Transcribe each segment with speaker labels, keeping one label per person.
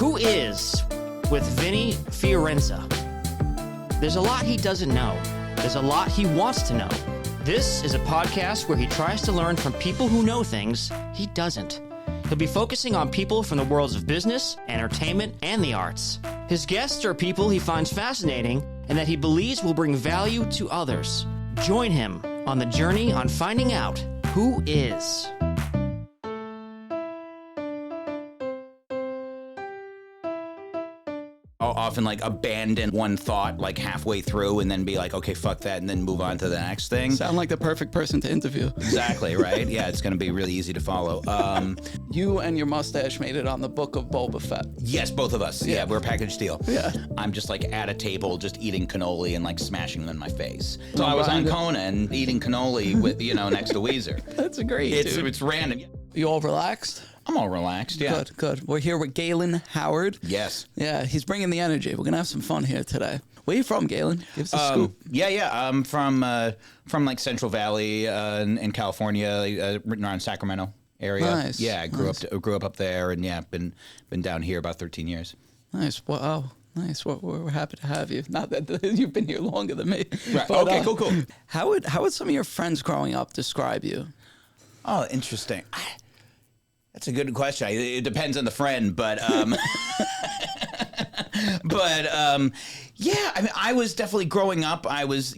Speaker 1: Who is with Vinny Fiorenza? There's a lot he doesn't know. There's a lot he wants to know. This is a podcast where he tries to learn from people who know things he doesn't. He'll be focusing on people from the worlds of business, entertainment, and the arts. His guests are people he finds fascinating and that he believes will bring value to others. Join him on the journey on finding out who is.
Speaker 2: I'll often abandon one thought halfway through and then be like, okay, fuck that, and then move on to the next thing.
Speaker 3: Sound like the perfect person to interview.
Speaker 2: Exactly, right? Yeah, it's going to be really easy to follow.
Speaker 3: You and your mustache made it on the book of Boba Fett.
Speaker 2: Yes, both of us. Yeah, we're a package deal.
Speaker 3: Yeah.
Speaker 2: I'm just at a table just eating cannoli and smashing them in my face. So I was on Conan eating cannoli with, next to Weezer.
Speaker 3: That's great, dude.
Speaker 2: It's random.
Speaker 3: You all relaxed?
Speaker 2: I'm all relaxed, yeah.
Speaker 3: Good. We're here with Galen Howard.
Speaker 2: Yes.
Speaker 3: Yeah, he's bringing the energy. We're going to have some fun here today. Where are you from, Galen? Give us a scoop.
Speaker 2: Yeah. I'm from Central Valley in California, around Sacramento area.
Speaker 3: Nice.
Speaker 2: Yeah, I grew up there, and been down here about 13 years.
Speaker 3: Nice. Wow. Nice. We're happy to have you. Not that you've been here longer than me.
Speaker 2: Right.
Speaker 3: But,
Speaker 2: okay, cool.
Speaker 3: How would some of your friends growing up describe you?
Speaker 2: Oh, interesting. That's a good question. It depends on the friend, but yeah. I mean, I was definitely growing up. I was,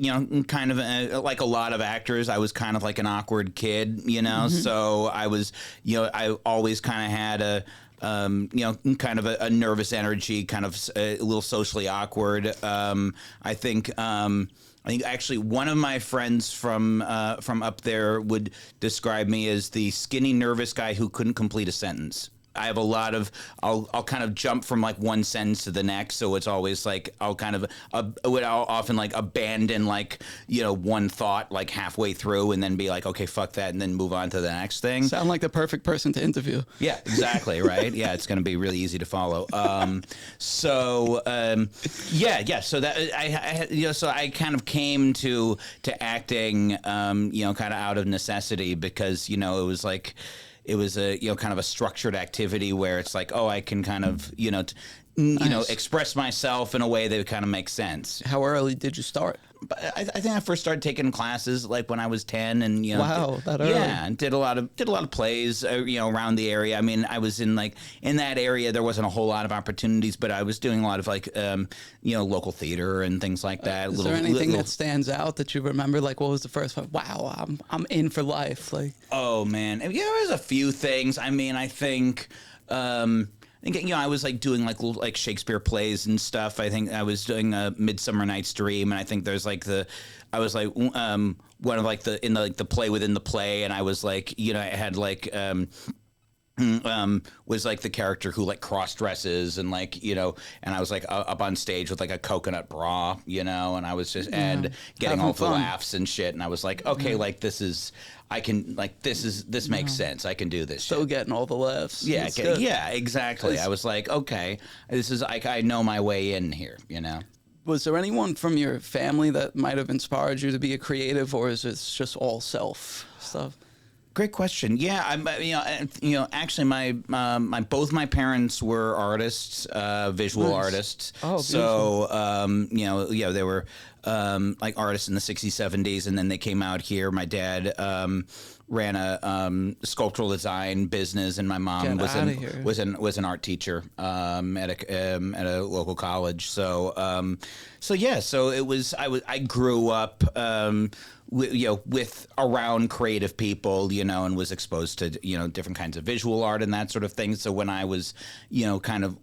Speaker 2: kind of like a lot of actors. I was kind of like an awkward kid, Mm-hmm. So I was, I always kind of had kind of a nervous energy, kind of a little socially awkward. I think actually one of my friends from up there would describe me as the skinny, nervous guy who couldn't complete a sentence. I have a lot of, I'll kind of jump from one sentence to the next. So it's always I'll often abandon one thought halfway through and then be like, okay, fuck that, and then move on to the next thing.
Speaker 3: Sound like the perfect person to interview.
Speaker 2: Yeah, exactly, right? Yeah, it's going to be really easy to follow. So that so I kind of came to acting, kind of out of necessity because, it was a kind of a structured activity where it's I can kind of express myself in a way that kind of makes sense.
Speaker 3: How early did you start?
Speaker 2: I think I first started taking classes when I was 10, and
Speaker 3: wow, that early.
Speaker 2: Yeah, and did a lot of plays around the area. I mean, I was in in that area. There wasn't a whole lot of opportunities, but I was doing a lot of local theater and things like that.
Speaker 3: Is there anything that stands out that you remember? What was the first one? Wow, I'm in for life.
Speaker 2: Oh man, yeah, there's a few things. I mean, I think. I was doing little Shakespeare plays and stuff. I think I was doing a Midsummer Night's Dream, and I think there's I was one of the play within the play, and I was I had was the character who cross dresses and and I was up on stage with a coconut bra, and I was just and getting all the laughs and shit, and I was okay, this is. I can this makes sense. I can do this.
Speaker 3: So
Speaker 2: shit.
Speaker 3: Getting all the laughs.
Speaker 2: Yeah, yeah, exactly. I was okay, this is I know my way in here.
Speaker 3: Was there anyone from your family that might have inspired you to be a creative, or is it just all self stuff?
Speaker 2: Great question. Yeah, actually, my both my parents were artists, visual artists.
Speaker 3: Oh,
Speaker 2: beautiful. So they were artists in the 60s, 70s, and then they came out here. My dad ran a sculptural design business, and my mom was an art teacher at a local college. So so it was I grew up with around creative people, and was exposed to different kinds of visual art and that sort of thing. So when I was kind of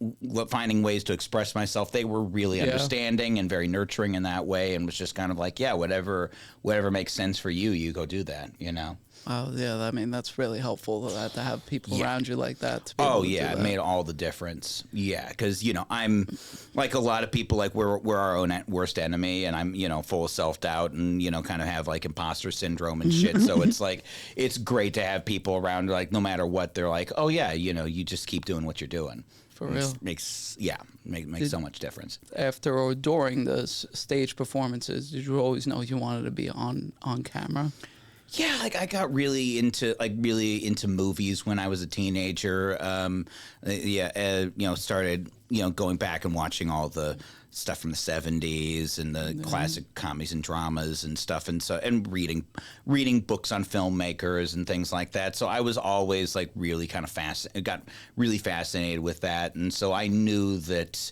Speaker 2: finding ways to express myself, they were really understanding and very nurturing in that way, and was just kind of whatever makes sense for you, you go do that.
Speaker 3: Oh, yeah. I mean, that's really helpful to have people around you like that. To be
Speaker 2: oh,
Speaker 3: able to
Speaker 2: yeah.
Speaker 3: do
Speaker 2: It made all the difference. Yeah. Because, I'm like a lot of people, we're our own worst enemy, and I'm, full of self-doubt and, kind of have imposter syndrome and shit. So it's it's great to have people around, no matter what, they're oh, yeah, you just keep doing what you're doing.
Speaker 3: For real.
Speaker 2: Makes so much difference.
Speaker 3: After or during the stage performances, did you always know you wanted to be on camera?
Speaker 2: Yeah, like I got really into movies when I was a teenager. Started going back and watching all the stuff from the 70s and the classic comedies and dramas and stuff, and reading books on filmmakers and things like that. So I was always like really kind of got really fascinated with that, and so I knew that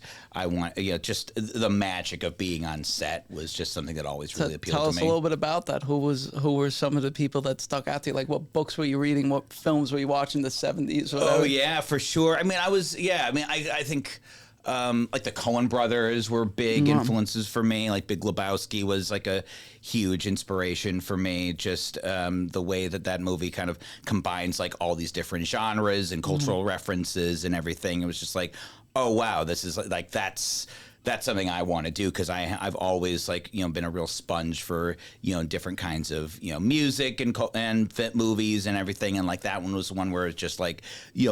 Speaker 2: just the magic of being on set was just something that always really appealed to me.
Speaker 3: Tell us a little bit about that. Who were some of the people that stuck out to you? Like, what books were you reading? What films were you watching in the 70s?
Speaker 2: Oh yeah, for sure. I mean, I think. Like the Coen brothers were big influences for me. Like Big Lebowski was like a huge inspiration for me. Just the way that movie kind of combines like all these different genres and cultural references and everything. It was just like, oh wow, this is like that's something I want to do, because I've always been a real sponge for different kinds of music and fit movies and everything, and like that one was one where it's just like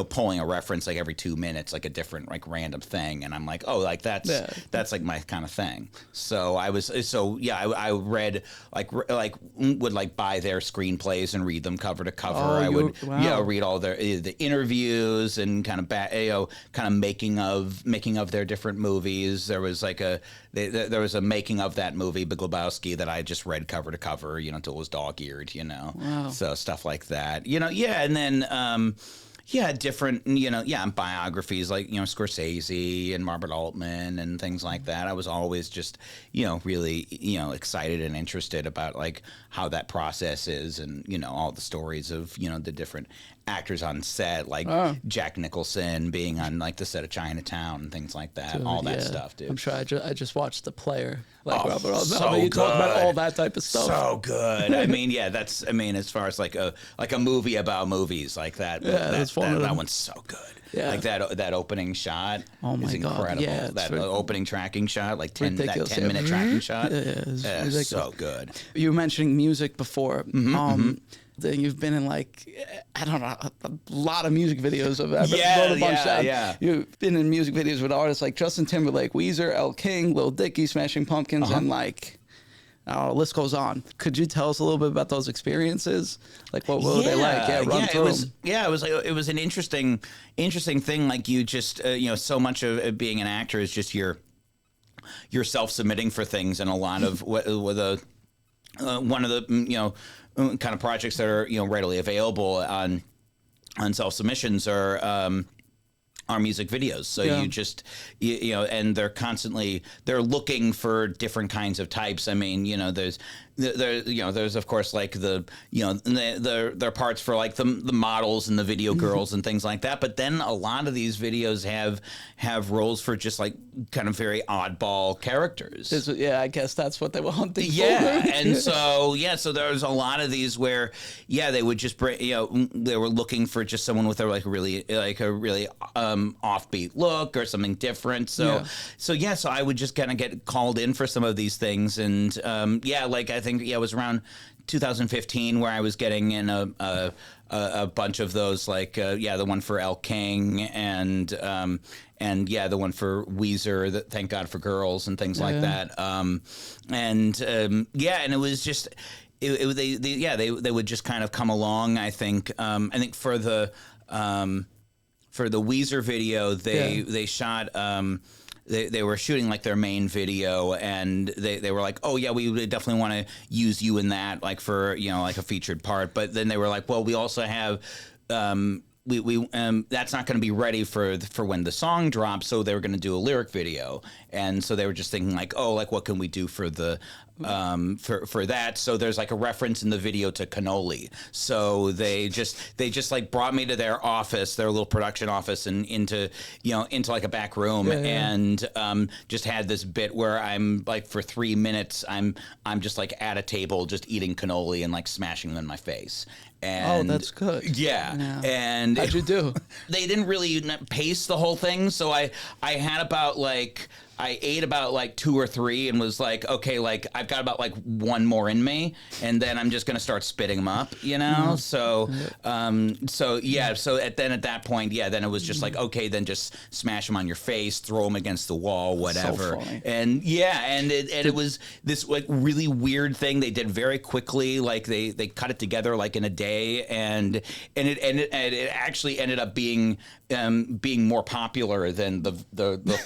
Speaker 2: pulling a reference like every 2 minutes, like a different like random thing, and I'm like, oh, like that's like my kind of thing. So I read would like buy their screenplays and read them cover to cover. I would read all the interviews and kind of making of their different movies. There was there was a making of that movie, Big Lebowski, that I just read cover to cover, until it was dog-eared,
Speaker 3: Wow.
Speaker 2: So stuff like that, and then different, biographies like, Scorsese and Robert Altman and things like that. I was always just, really, excited and interested about like how that process is, and, all the stories of, the different actors on set, like Jack Nicholson being on like the set of Chinatown and things like that, all that stuff, dude.
Speaker 3: I'm sure I just watched The Player. Like Robert Altman.
Speaker 2: So
Speaker 3: you
Speaker 2: good.
Speaker 3: talk about all that type of stuff.
Speaker 2: So good. I mean, as far as like a movie about movies like that, that one's so good.
Speaker 3: Yeah.
Speaker 2: Like that opening shot is incredible.
Speaker 3: God. Yeah,
Speaker 2: that opening tracking shot, like 10
Speaker 3: ridiculous.
Speaker 2: 10-minute tracking shot.
Speaker 3: It's
Speaker 2: so good.
Speaker 3: You were mentioning music before. Then you've been in like, I don't know, a lot of music videos. You've been in music videos with artists like Justin Timberlake, Weezer, Elle King, Lil Dicky, Smashing Pumpkins, and like, the list goes on. Could you tell us a little bit about those experiences? Like, what were they like? Run through them.
Speaker 2: It was an interesting thing. Like, you just, so much of being an actor is just you're self-submitting for things, and a lot of one of the kind of projects that are readily available on self-submissions are music videos. So you just and they're looking for different kinds of types. I mean, there's of course like there are parts for like the models and the video girls and things like that, but then a lot of these videos have roles for just like kind of very oddball characters.
Speaker 3: I guess that's what they were hunting for.
Speaker 2: And so there's a lot of these where they would just bring, they were looking for just someone with a really offbeat look or something different. So I would just kind of get called in for some of these things, and I think it was around 2015 where I was getting in a bunch of those, like the one for Elle King and the one for Weezer, Thank God for Girls and things like that. And it was just they would just kind of come along. I think for the Weezer video they shot. They were shooting like their main video, and they were like, oh yeah, we would definitely want to use you in that, like for like a featured part. But then they were like, well, we also have that's not going to be ready for when the song drops, so they were going to do a lyric video, and so they were just thinking like, oh, like what can we do for the for that? So there's like a reference in the video to cannoli. So they just like brought me to their office, their little production office, and into like a back room, and just had this bit where I'm like for 3 minutes I'm just like at a table just eating cannoli and like smashing them in my face. And
Speaker 3: that's good.
Speaker 2: Yeah. And
Speaker 3: how'd you do?
Speaker 2: They didn't really pace the whole thing, so I had about like I ate about like 2 or 3 and was like, okay, like I've got about like 1 more in me, and then I'm just gonna start spitting them up, you know. So at that point, then it was just like, okay, then just smash them on your face, throw them against the wall, whatever.
Speaker 3: So funny.
Speaker 2: And it was this like really weird thing they did very quickly. Like they cut it together like in a day, and it actually ended up being more popular than the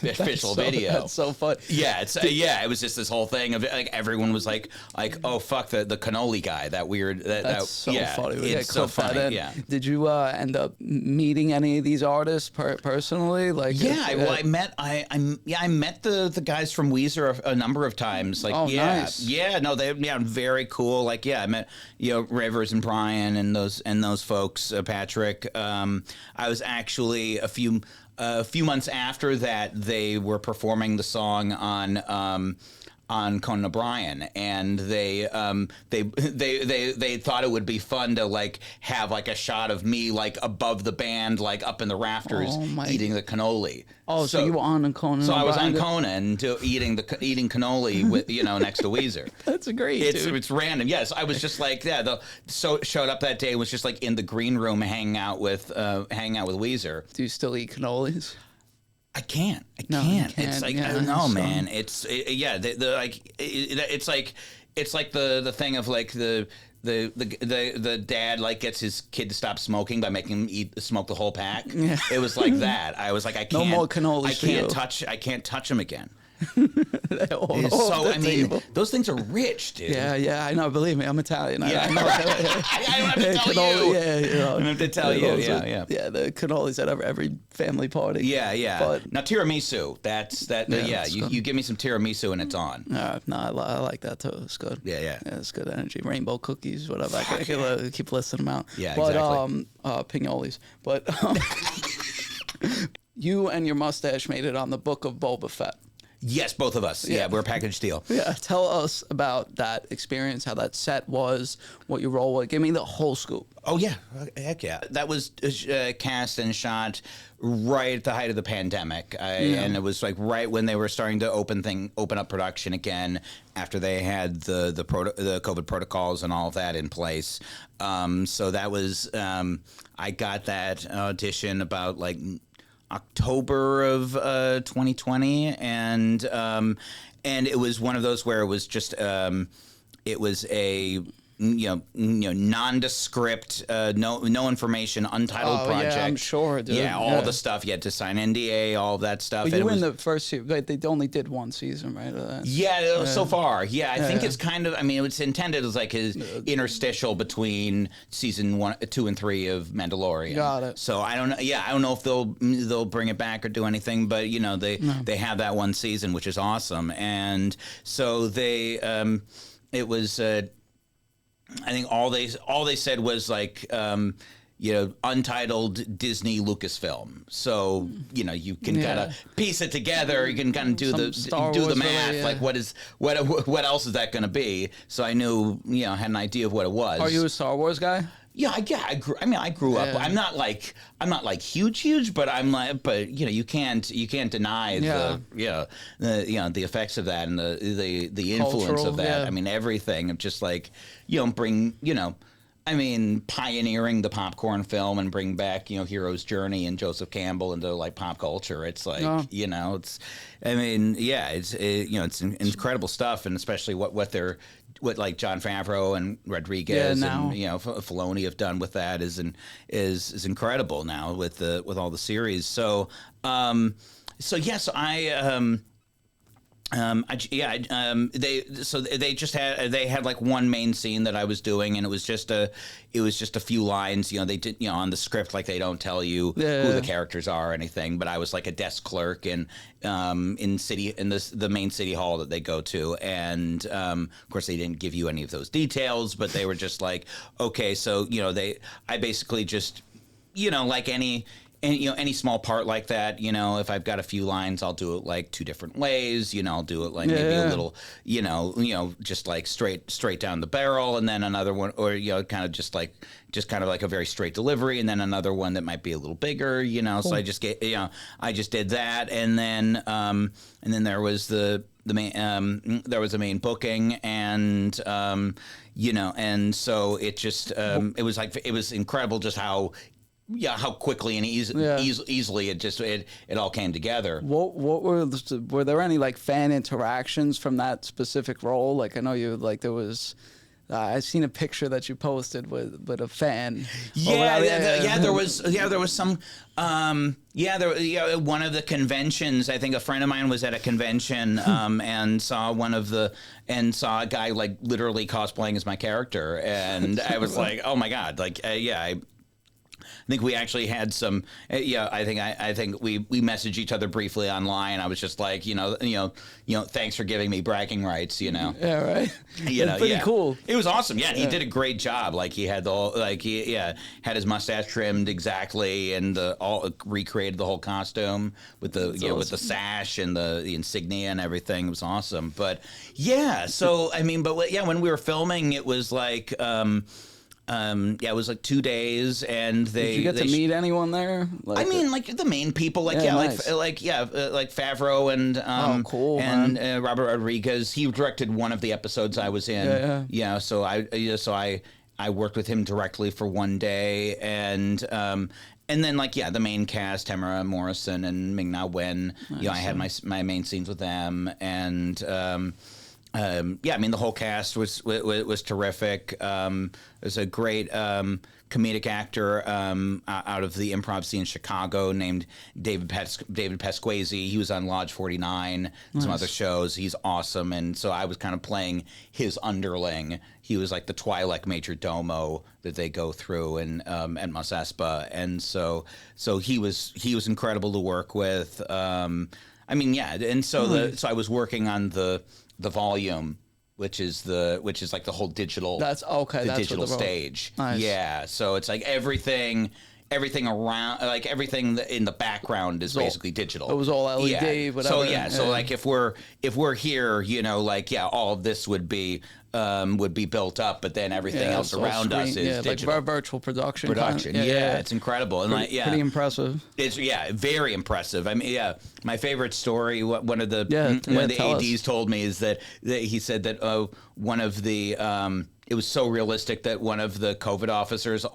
Speaker 2: official video.
Speaker 3: That's so fun.
Speaker 2: Yeah, it was just this whole thing of like everyone was like oh fuck the cannoli guy, that weird
Speaker 3: That's so funny.
Speaker 2: It's so funny. Yeah.
Speaker 3: Did you end up meeting any of these artists personally? Like
Speaker 2: I met the guys from Weezer a number of times. Like
Speaker 3: nice.
Speaker 2: They're very cool. Like I met Rivers and Brian and those folks, Patrick. I was actually a few months after that, they were performing the song on Conan O'Brien, and they thought it would be fun to like have like a shot of me like above the band, like up in the rafters, eating the cannoli.
Speaker 3: Oh, so you were on Conan?
Speaker 2: So I was on Conan eating cannoli with next to Weezer.
Speaker 3: That's great.
Speaker 2: It's random. Yes, I was just like showed up that day, was just like in the green room hanging out with Weezer.
Speaker 3: Do you still eat cannolis?
Speaker 2: I can't. It's like I don't know, man. It's like the thing of like the dad like gets his kid to stop smoking by making him smoke the whole pack. Yeah. It was like that. I was like, I can't.
Speaker 3: No more cannolis.
Speaker 2: I can't touch him again.
Speaker 3: I
Speaker 2: mean, those things are rich, dude.
Speaker 3: Yeah, I know. Believe me, I'm Italian.
Speaker 2: Yeah, I don't have to tell you.
Speaker 3: I don't
Speaker 2: have to tell you.
Speaker 3: Yeah, the cannolis at every family party.
Speaker 2: Yeah.
Speaker 3: But
Speaker 2: now tiramisu, that's that. You give me some tiramisu and it's on.
Speaker 3: No, I like that too. It's good.
Speaker 2: Yeah,
Speaker 3: it's good energy. Rainbow cookies, whatever. I can keep listing them out.
Speaker 2: Yeah,
Speaker 3: but,
Speaker 2: exactly.
Speaker 3: Pignolis. But you and your mustache made it on the book of Boba Fett.
Speaker 2: Yes, both of us. Yeah, we're a package deal.
Speaker 3: Yeah, tell us about that experience, how that set was, what your role was. Give me the whole scoop.
Speaker 2: Oh, yeah. Heck yeah. That was cast and shot right at the height of the pandemic. And it was like right when they were starting to open up production again after they had the COVID protocols and all of that in place. So that was, I got that audition about like October of 2020, and it was one of those where it was just it was a nondescript, no information, untitled project.
Speaker 3: Yeah, I'm sure, dude.
Speaker 2: Yeah, all the stuff. You had to sign NDA, all that stuff.
Speaker 3: But you were in the first season. They only did one season, right?
Speaker 2: So far. Yeah, I think it's kind of. I mean, it's intended as like his interstitial between season 1, 2, and 3 of Mandalorian.
Speaker 3: Got it.
Speaker 2: So I don't know. Yeah, I don't know if they'll bring it back or do anything, but they have that one season, which is awesome, and so they it was. I think all they said was like untitled Disney Lucasfilm. So you can kind of piece it together. You can kind of do the math. Really, like what else is that going to be? So I knew had an idea of what it was.
Speaker 3: Are you a Star Wars guy?
Speaker 2: Yeah, I grew up. I'm not like huge, but you can't deny the effects of that and the influence of that. I mean, everything of just like pioneering the popcorn film and bring back Hero's Journey and Joseph Campbell into like pop culture. It's like it's incredible stuff, and especially what like Jon Favreau and Rodriguez and Filoni have done with that is incredible now with all the series. So I they had like one main scene that I was doing, and it was just a few lines. They did on the script, like they don't tell you who the characters are or anything. But I was like a desk clerk in the main city hall that they go to, and of course they didn't give you any of those details, but they were just like, okay, so I basically just like any small part like that, if I've got a few lines, I'll do it like 2 different ways. I'll do it like maybe a little, just like straight down the barrel, and then another one, or kind of like a very straight delivery, and then another one that might be a little bigger. So I just I just did that, and then there was the main there was a main booking, and and so it just it was incredible just how quickly and easily it all came together.
Speaker 3: What were there any like fan interactions from that specific role? Like I know you like there was. I've seen a picture that you posted with a fan.
Speaker 2: There was some. One of the conventions. I think a friend of mine was at a convention and saw a guy like literally cosplaying as my character, and I was like, oh my god, like I think we actually had some. I think we messaged each other briefly online. I was just like, thanks for giving me bragging rights.
Speaker 3: Yeah, right.
Speaker 2: That's
Speaker 3: pretty cool.
Speaker 2: It was awesome. Yeah, and he did a great job. Like he had had his mustache trimmed exactly, and recreated the whole costume with the awesome. With the sash and the insignia and everything. It was awesome. But so I mean, when we were filming, it was like. It was like 2 days, and
Speaker 3: did you get to meet anyone there?
Speaker 2: Like the main people,
Speaker 3: nice.
Speaker 2: like Favreau and
Speaker 3: cool,
Speaker 2: and Robert Rodriguez. He directed one of the episodes I was in. So I worked with him directly for one day, and then the main cast, Tamara Morrison and Ming-Na Wen. Nice. I had my main scenes with them, and. The whole cast was terrific. There's a great comedic actor out of the improv scene in Chicago named David Pasquazi. He was on Lodge 49 and some other shows. He's awesome, and so I was kind of playing his underling. He was like the Twi'lek major domo that they go through at Mos Espa, and so he was incredible to work with. So I was working on the volume, which is like the whole digital.
Speaker 3: That's okay.
Speaker 2: The digital stage.
Speaker 3: Nice.
Speaker 2: Yeah. So it's like everything around, like everything in the background is basically digital.
Speaker 3: It was all LED. Whatever.
Speaker 2: So like if we're here, all of this would be built up, but then everything else around us is digital.
Speaker 3: Like virtual production.
Speaker 2: It's incredible, and
Speaker 3: pretty impressive.
Speaker 2: It's very impressive. I mean, my favorite story. One of the ADs told me is that he said that one of the it was so realistic that one of the COVID officers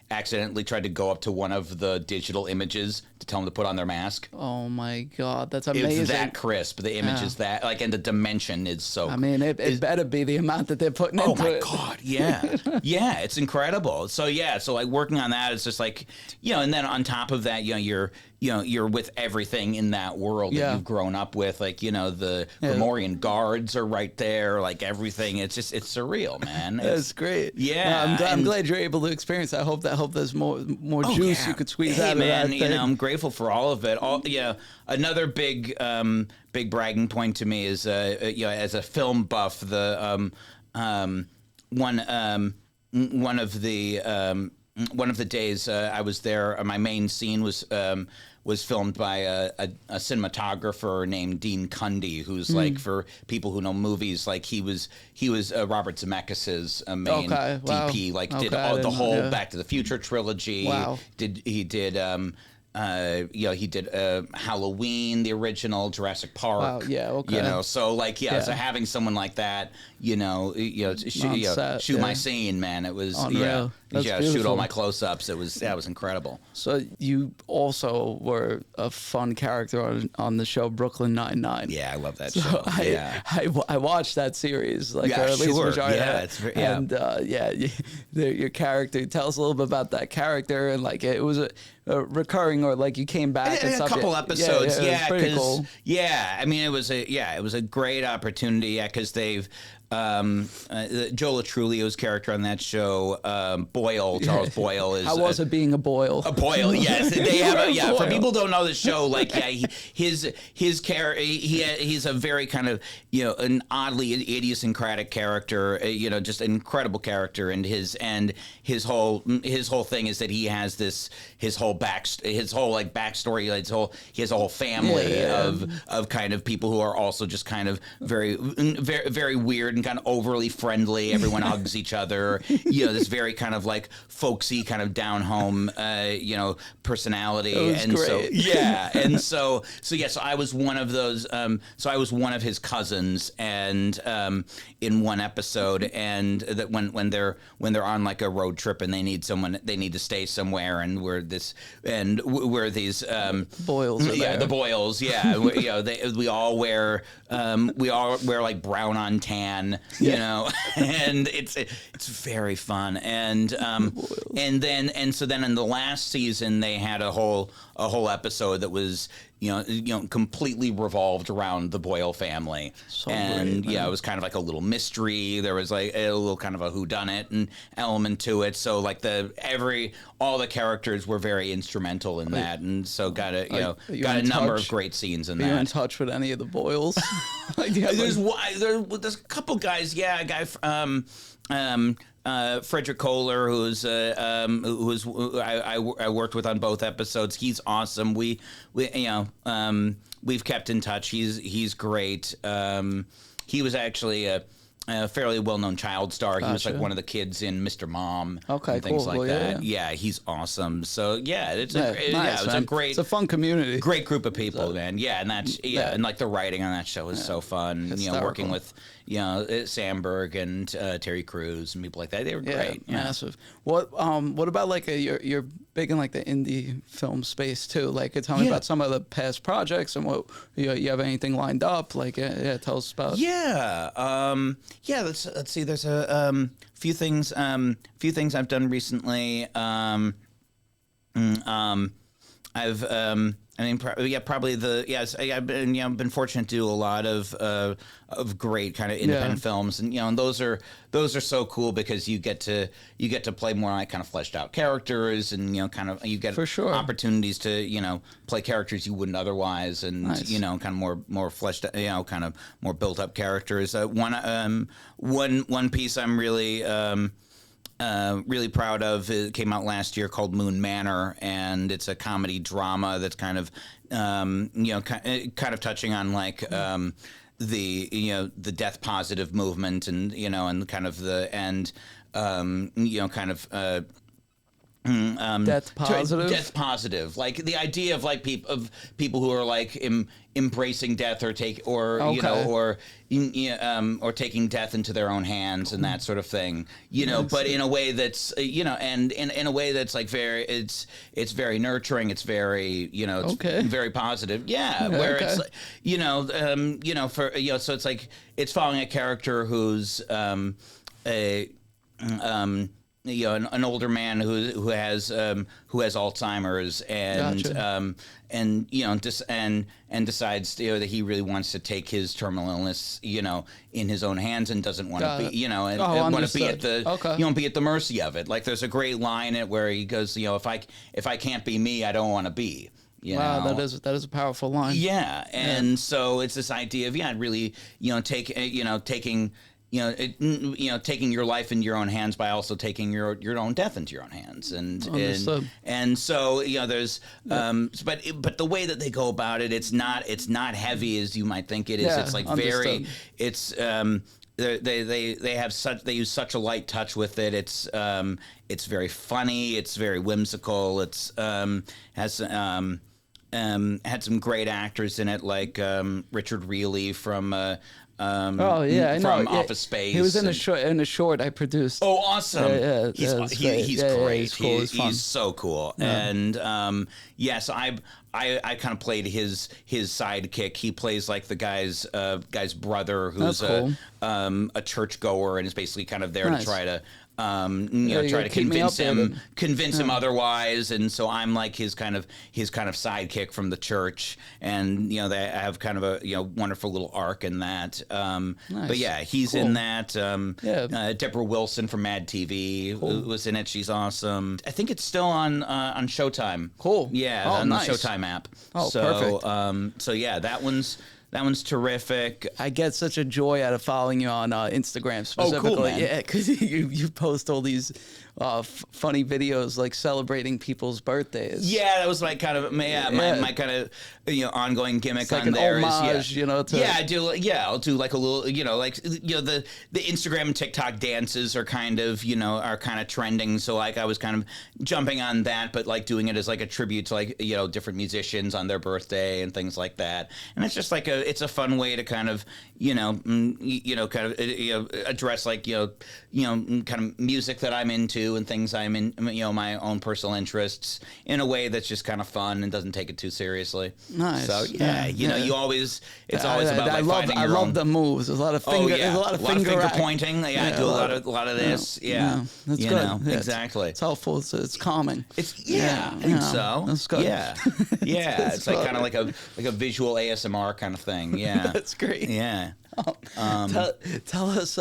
Speaker 2: accidentally tried to go up to one of the digital images to tell them to put on their mask.
Speaker 3: Oh my God, that's amazing!
Speaker 2: It's that crisp. The image is that and the dimension is so.
Speaker 3: I mean, it better be the amount that they're putting into it.
Speaker 2: Oh my God, yeah, it's incredible. So like working on that, it's just like and then on top of that, you're with everything in that world that you've grown up with. Like the Fomorian guards are right there. Like everything, it's surreal, man.
Speaker 3: That's great.
Speaker 2: Yeah,
Speaker 3: I'm glad you're able to experience that. I hope there's more juice you could squeeze out of that thing.
Speaker 2: I'm grateful for all of it. Another big bragging point to me is as a film buff, the one of the days I was there, my main scene was filmed by a cinematographer named Dean Cundy, who's like, for people who know movies, like he was Robert Zemeckis's main DP. Like did the whole Back to the Future trilogy.
Speaker 3: Wow.
Speaker 2: He did Halloween, the original, Jurassic Park.
Speaker 3: Wow, yeah, okay.
Speaker 2: So so having someone like that, shoot my scene, man. It was
Speaker 3: unreal.
Speaker 2: Shoot all my close-ups. It was incredible.
Speaker 3: So you also were a fun character on the show Brooklyn Nine-Nine.
Speaker 2: Yeah, I love that show.
Speaker 3: I watched that series. Or at least your character. Tell us a little bit about that character, and it was a recurring, or you came back and
Speaker 2: a couple episodes.
Speaker 3: It was pretty cool.
Speaker 2: I mean, it was a great opportunity. Because they've Joe Latrulio's character on that show, Boyle, Charles Boyle, is
Speaker 3: how was it being a Boyle?
Speaker 2: A Boyle, yes. They have for people who don't know the show, like his character, he's a very kind of an oddly idiosyncratic character, just an incredible character, and his whole thing is that he has his whole backstory, he has a whole family of kind of people who are also just kind of very very very weird and kind of overly friendly. Everyone hugs each other. This very kind of like folksy kind of down home, personality. And great. So I was one of those. So I was one of his cousins, and in one episode, and that when they're on like a road trip and they need to stay somewhere, and we're these
Speaker 3: Boyles.
Speaker 2: The Boyles. Yeah, we all wear like brown on tan. And it's very fun, and so then in the last season they had a whole episode that was completely revolved around the Boyle family, it was kind of like a little mystery. There was like a little kind of a whodunit and element to it. So like all the characters were very instrumental in that, and so got a number of great scenes in that.
Speaker 3: Are you in touch with any of the Boyles?
Speaker 2: There's a couple guys. Yeah, a guy. Frederick Kohler, I worked with on both episodes. He's awesome. We've kept in touch. He's great. He was actually a fairly well-known child star. He was like one of the kids in Mr. Mom.
Speaker 3: Okay,
Speaker 2: and things
Speaker 3: cool.
Speaker 2: like
Speaker 3: Well,
Speaker 2: that. Yeah, he's awesome. So it's a great,
Speaker 3: it's a fun community,
Speaker 2: great group of people, man. Yeah, and that's and like the writing on that show is so fun. Working with Sandberg and Terry Crews and people like that. They were great.
Speaker 3: Yeah, massive. What about like you're big in like the indie film space too? Like, tell me about some of the past projects and what you have anything lined up? Like, tell us about.
Speaker 2: Let's see. There's a few things I've done recently. I've been fortunate to do a lot of great kind of independent films, and those are so cool because you get to play more like kind of fleshed out characters, and you get opportunities to play characters you wouldn't otherwise, and kind of more fleshed out, kind of more built up characters. One piece I'm really proud of. It came out last year called Moon Manor, and it's a comedy drama that's kind of kind of touching on like the death positive movement, and and kind of the
Speaker 3: death
Speaker 2: positive, like the idea of like people who are like embracing death or taking death into their own hands and that sort of thing, but in a way that's and in a way that's like it's very nurturing, it's very very positive, where it's like, so it's like it's following a character who's an older man who has Alzheimer's, and decides that he really wants to take his terminal illness in his own hands, and doesn't want to be want to be at the be at the mercy of it. Like, there's a great line in it where he goes, if I can't be me, I don't want to be.
Speaker 3: Wow, that is a powerful line.
Speaker 2: Yeah, and so it's this idea of really taking taking your life into your own hands by also taking your own death into your own hands, and so there's but the way that they go about it, it's not heavy as you might think it is. It's like very they use such a light touch with it. It's very funny. It's very whimsical. It's had some great actors in it, like Richard Reilly from Office Space.
Speaker 3: He was in the short I produced.
Speaker 2: Oh, awesome! He's great. He's so cool.
Speaker 3: Yeah.
Speaker 2: And so I kind of played his sidekick. He plays like the guy's brother, who's
Speaker 3: cool.
Speaker 2: A churchgoer, and is basically kind of there to try to try to convince him otherwise, and so I'm like his kind of sidekick from the church, and I have kind of a wonderful little arc in that, But yeah, he's
Speaker 3: Cool.
Speaker 2: in that. Deborah Wilson from Mad TV was in it. She's awesome. I think it's still on Showtime.
Speaker 3: Cool.
Speaker 2: Yeah, on the Showtime app.
Speaker 3: Oh,
Speaker 2: perfect. So yeah, that one's terrific.
Speaker 3: I get such a joy out of following you on Instagram specifically.
Speaker 2: Oh, cool, man.
Speaker 3: Yeah, because you post all these funny videos like celebrating people's birthdays.
Speaker 2: Yeah, that was my kind of my kind of ongoing gimmick
Speaker 3: It's like
Speaker 2: on
Speaker 3: an
Speaker 2: there.
Speaker 3: homage,
Speaker 2: I do. Yeah, I'll do like a little, the Instagram and TikTok dances are kind of trending. So like I was kind of jumping on that, but like doing it as like a tribute to like different musicians on their birthday and things like that. And it's just like it's a fun way to kind of address like kind of music that I'm into and things I'm in, my own personal interests in a way that's just kind of fun and doesn't take it too seriously.
Speaker 3: Nice.
Speaker 2: So you always finding your
Speaker 3: I love
Speaker 2: own.
Speaker 3: The moves. There's a lot of finger. There's a lot of finger
Speaker 2: pointing. Yeah, I do a lot of this. Yeah,
Speaker 3: that's good. Yeah,
Speaker 2: exactly.
Speaker 3: It's helpful. It's calming.
Speaker 2: I think so.
Speaker 3: That's good.
Speaker 2: Yeah, it's like kind of like a visual ASMR kind of thing. Yeah,
Speaker 3: that's great.
Speaker 2: Yeah.
Speaker 3: Tell us.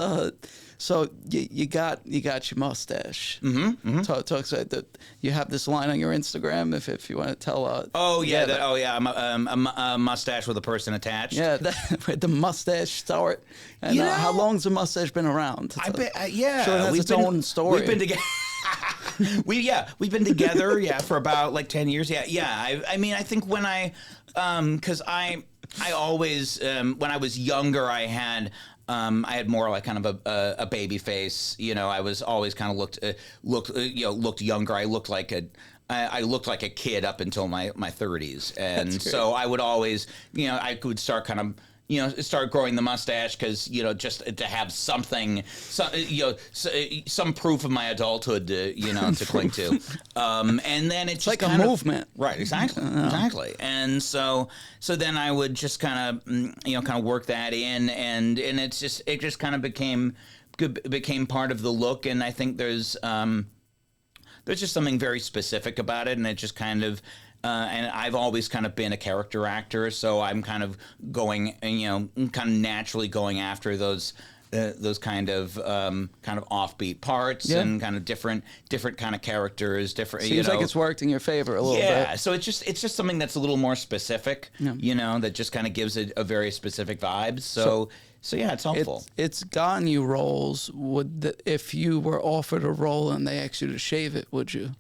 Speaker 3: So you got your mustache.
Speaker 2: Mm-hmm.
Speaker 3: Talk so that you have this line on your Instagram. If you want to tell.
Speaker 2: I'm a mustache with a person attached.
Speaker 3: Yeah, the mustache start. And how long's the mustache been around?
Speaker 2: Sure, it
Speaker 3: has its own story.
Speaker 2: We've been together. We've been together for about like 10 years. I mean, I think when because I always when I was younger I had more like kind of a baby face. I was always kind of looked younger. I looked like a kid up until my 30s, and so I would always I would start kind of start growing the mustache because just to have something, some proof of my adulthood to cling to, and then it's
Speaker 3: like
Speaker 2: a
Speaker 3: movement,
Speaker 2: right? Exactly. And so then I would just kind of work that in, and it just kind of became part of the look, and I think there's just something very specific about it, and it just kind of. And I've always kind of been a character actor, so I'm kind of going, kind of naturally going after those kind of offbeat parts and kind of different kind of characters.
Speaker 3: Seems like it's worked in your favor a little bit.
Speaker 2: Yeah, so it's just something that's a little more specific, that just kind of gives it a very specific vibe. So yeah, it's helpful.
Speaker 3: It's gotten you roles. If you were offered a role and they asked you to shave it, would you?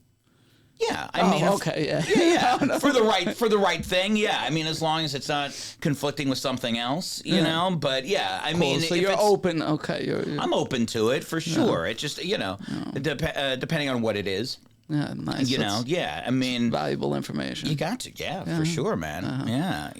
Speaker 2: Yeah, I mean,
Speaker 3: okay,
Speaker 2: yeah, for the right thing, yeah. I mean, as long as it's not conflicting with something else, But yeah, I mean,
Speaker 3: so you're open. Okay,
Speaker 2: I'm open to it for sure. It just depending on what it is.
Speaker 3: Yeah, nice.
Speaker 2: I mean,
Speaker 3: valuable information.
Speaker 2: You got to, for sure, man. Yeah.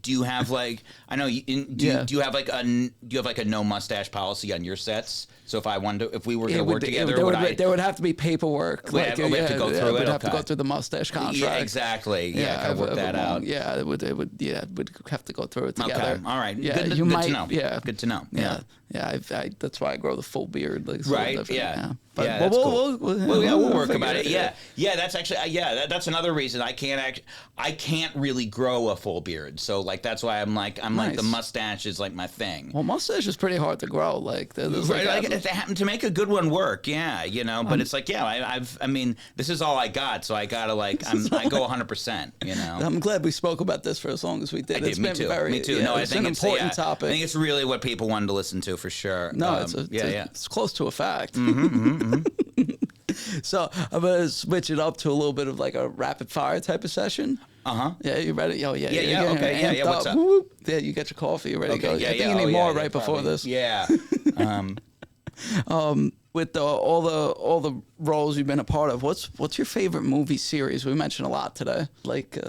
Speaker 2: Do you have like do you have like a no mustache policy on your sets? So if we were going to work together,
Speaker 3: there would have to be paperwork.
Speaker 2: We have to go through it.
Speaker 3: We'd have to go through the mustache contract.
Speaker 2: Yeah, exactly. Yeah, gotta work that out.
Speaker 3: Yeah, we'd have to go through it together.
Speaker 2: Okay, all right.
Speaker 3: Yeah,
Speaker 2: good to know.
Speaker 3: Yeah,
Speaker 2: good to know.
Speaker 3: Yeah. That's why I grow the full beard. Like,
Speaker 2: right. Yeah.
Speaker 3: But
Speaker 2: that's cool. We'll work about it.
Speaker 3: Yeah.
Speaker 2: That's actually that's another reason I can't really grow a full beard. So like that's why I'm like the mustache is like my thing.
Speaker 3: Well, mustache is pretty hard to grow. Like
Speaker 2: to make a good one work. Yeah, But it's like I mean this is all I got, so I gotta I go 100%.
Speaker 3: I'm glad we spoke about this for as long as we did.
Speaker 2: Me too.
Speaker 3: Yeah,
Speaker 2: no, I think
Speaker 3: it's an important topic.
Speaker 2: I think it's really what people wanted to listen to for sure.
Speaker 3: No, it's close to a fact. So I'm gonna switch it up to a little bit of like a rapid fire type of session. Yeah, you ready? Oh yeah.
Speaker 2: Okay. Yeah. What's up?
Speaker 3: Whoop. Yeah, you got your coffee. You ready to go?
Speaker 2: Yeah,
Speaker 3: I think you need more right before this.
Speaker 2: Yeah.
Speaker 3: With all the roles you've been a part of, what's your favorite movie series? We mentioned a lot today, like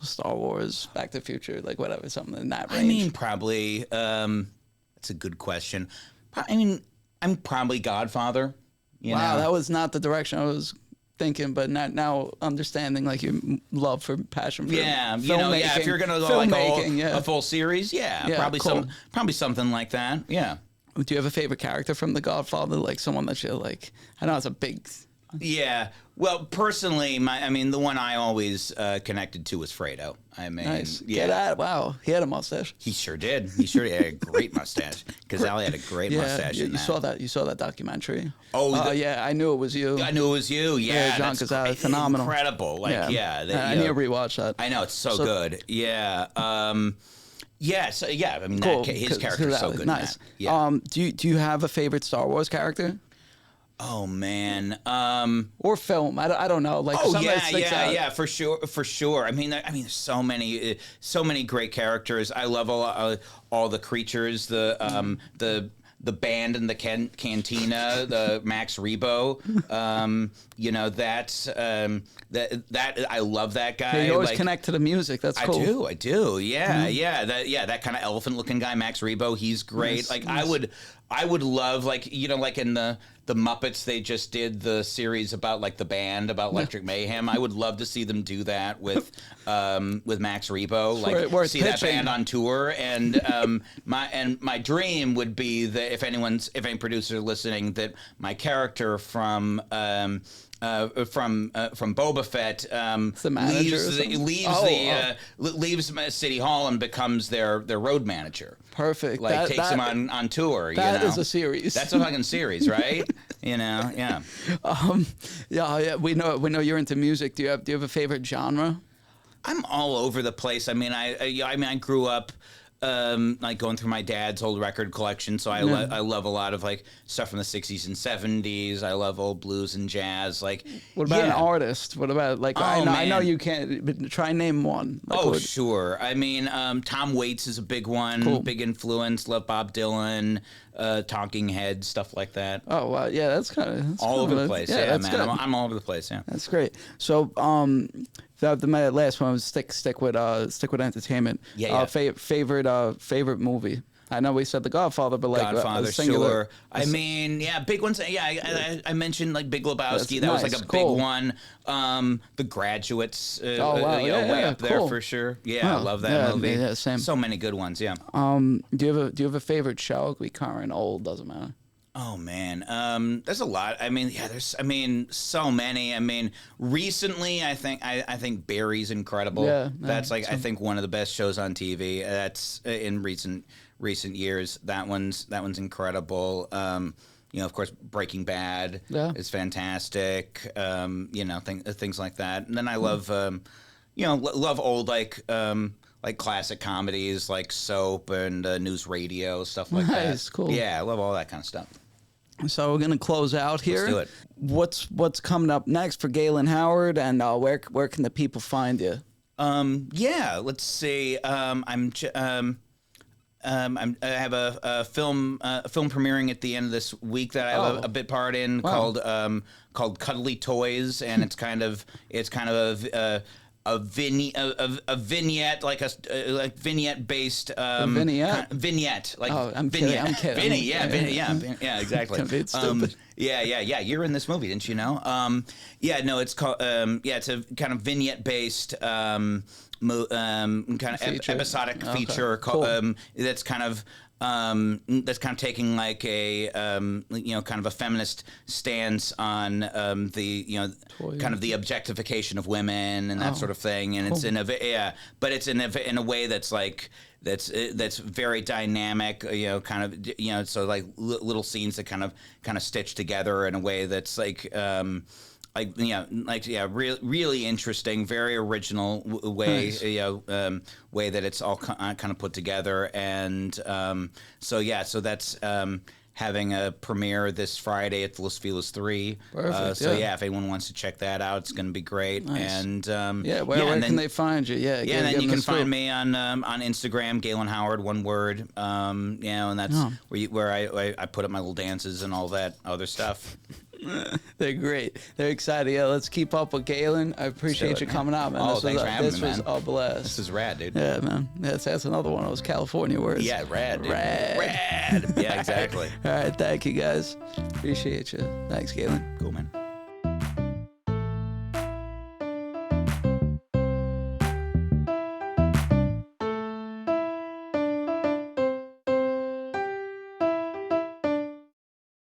Speaker 3: Star Wars, Back to the Future, like whatever, something in that range.
Speaker 2: I mean, probably. That's a good question. I mean, I'm probably Godfather.
Speaker 3: Wow, that was not the direction I was thinking, but now understanding like your love for passion for filmmaking.
Speaker 2: If you're gonna go like a full series, probably
Speaker 3: cool.
Speaker 2: probably something like that. Yeah.
Speaker 3: Do you have a favorite character from The Godfather, like someone that you like? I know it's a big
Speaker 2: Yeah. Well, personally, the one I always connected to was Fredo. I mean,
Speaker 3: Nice.
Speaker 2: yeah.
Speaker 3: Get at wow. He had a mustache.
Speaker 2: He sure did. He sure had a great mustache. Because Ali had a great mustache.
Speaker 3: You
Speaker 2: in that.
Speaker 3: saw that. You saw that documentary.
Speaker 2: Oh,
Speaker 3: yeah. I knew it was you.
Speaker 2: I knew it was you. Yeah,
Speaker 3: John
Speaker 2: that's
Speaker 3: Cazale, phenomenal.
Speaker 2: Incredible. Like,
Speaker 3: I need to rewatch that.
Speaker 2: I know it's so good. Yeah. Yeah. So yeah. I mean,
Speaker 3: Cool.
Speaker 2: his character is so good.
Speaker 3: Nice.
Speaker 2: In that. Yeah.
Speaker 3: Do you have a favorite Star Wars character?
Speaker 2: Oh man.
Speaker 3: Or film? I don't know. Like
Speaker 2: yeah, for sure. I mean, there's so many great characters. I love all the creatures. The band in the cantina, the Max Rebo. That I love that guy.
Speaker 3: Yeah, you always connect to the music. That's cool.
Speaker 2: I do. Yeah, that kind of elephant-looking guy, Max Rebo. He's great. Nice. I would love, like in the Muppets, they just did the series about like the band about Electric Mayhem. I would love to see them do that with Max Rebo, like see that band on tour. And my dream would be that if any producer listening, that my character from Boba Fett leaves City Hall and becomes their road manager.
Speaker 3: Perfect.
Speaker 2: Like takes them on tour.
Speaker 3: That is a series.
Speaker 2: That's a fucking series, right? Yeah.
Speaker 3: Yeah. We know you're into music. Do you have a favorite genre?
Speaker 2: I'm all over the place. I mean, I grew up. Like going through my dad's old record collection, so I love a lot of like stuff from the 60s and 70s. I love old blues and jazz. Like,
Speaker 3: what about an artist? What about like I know you can't, but try and name one. Like,
Speaker 2: sure. I mean, Tom Waits is a big one, big influence. Love Bob Dylan, Talking Heads, stuff like that.
Speaker 3: Oh wow, yeah, that's kind of
Speaker 2: all over the place. Yeah, man, good. I'm all over the place. Yeah,
Speaker 3: that's great. So, my last one was stick with entertainment.
Speaker 2: Yeah.
Speaker 3: Favorite movie. I know we said The Godfather, but like
Speaker 2: Godfather, sure. I mean, yeah, big ones. Yeah, I mentioned like Big Lebowski. That was like a big one. The Graduates. Way up there for sure. Yeah, I love that movie.
Speaker 3: Yeah, same.
Speaker 2: So many good ones. Yeah.
Speaker 3: Do you have a favorite show? It could be current, old, doesn't matter.
Speaker 2: Oh man, there's a lot. I mean, so many. I mean, recently, I think Barry's incredible. Yeah, that's I think one of the best shows on TV. That's in recent years. That one's incredible. Of course, Breaking Bad is fantastic. Things like that. And then I love, love old like classic comedies like Soap and news radio, stuff like that.
Speaker 3: Nice, cool.
Speaker 2: Yeah, I love all that kind of stuff.
Speaker 3: So we're gonna close out here.
Speaker 2: Let's do it.
Speaker 3: What's coming up next for Galen Howard, and where can the people find you?
Speaker 2: Let's see. I have a film premiering at the end of this week that I have a bit part in called Cuddly Toys, and it's kind of a vignette, like a vignette based vignette. Like
Speaker 3: I'm kidding.
Speaker 2: Vinny, yeah, exactly.
Speaker 3: It's stupid.
Speaker 2: Yeah. You're in this movie, didn't you know? It's called it's a kind of vignette based kind of episodic feature.
Speaker 3: Cool.
Speaker 2: That's kind of taking like a kind of a feminist stance on kind of the objectictation of women and that sort of thing, and it's but it's in a way that's like that's very dynamic, so like little scenes that kind of stitch together in a way that's really interesting, very original way, nice. Way that it's all kind of put together, and so that's having a premiere this Friday at Los Feliz 3.
Speaker 3: Perfect.
Speaker 2: If anyone wants to check that out, it's going to be great.
Speaker 3: Nice.
Speaker 2: And
Speaker 3: where can they find you? Yeah,
Speaker 2: and then you can find me on Instagram, Galen Howard, one word. And that's where I put up my little dances and all that other stuff.
Speaker 3: They're great. They're excited. Yeah, let's keep up with Galen. I appreciate you coming out, man.
Speaker 2: Thanks for having me, man.
Speaker 3: This was a blast.
Speaker 2: This is rad, dude.
Speaker 3: Yeah, man. That's another one of those California words.
Speaker 2: Yeah, rad, dude.
Speaker 3: Rad.
Speaker 2: Yeah, exactly.
Speaker 3: All right, thank you, guys. Appreciate you. Thanks, Galen.
Speaker 2: Cool, man.